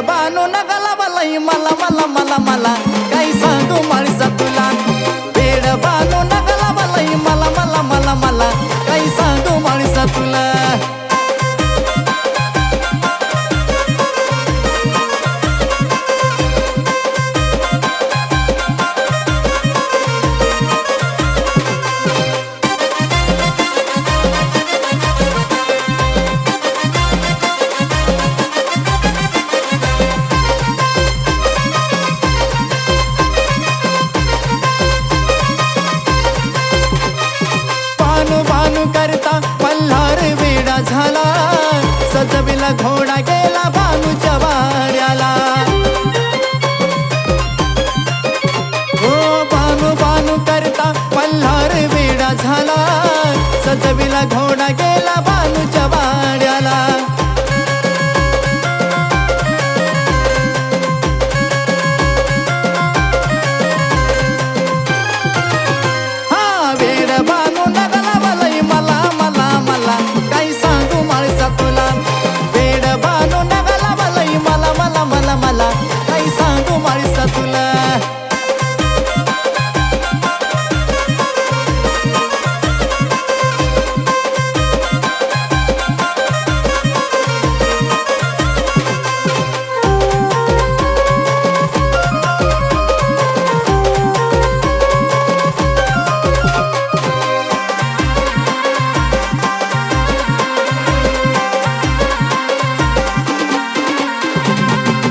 बानू नगला बालाई मला मला मला मला काही सांगू माणसा तुला वेड बानू नगला बालाई मला मला मला मला काही सांगू माणसा तुला बानू करता मल्हार वेडा झाला सजविला घोडा गेला बानूच्या वाऱ्याला हो बानू बानू करता मल्हार वेडा झाला सजविला घोडा गेला बानूच्या वाऱ्याला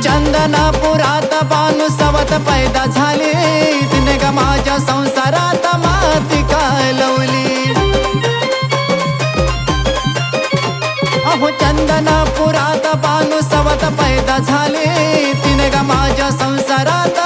चंदनापुरात बानू सवत पैदा झाली तिने ग माझ्या संसारात माती कालवली अहो चंदनापुरात बानू सवत पैदा झाली तिने ग माझ्या संसारात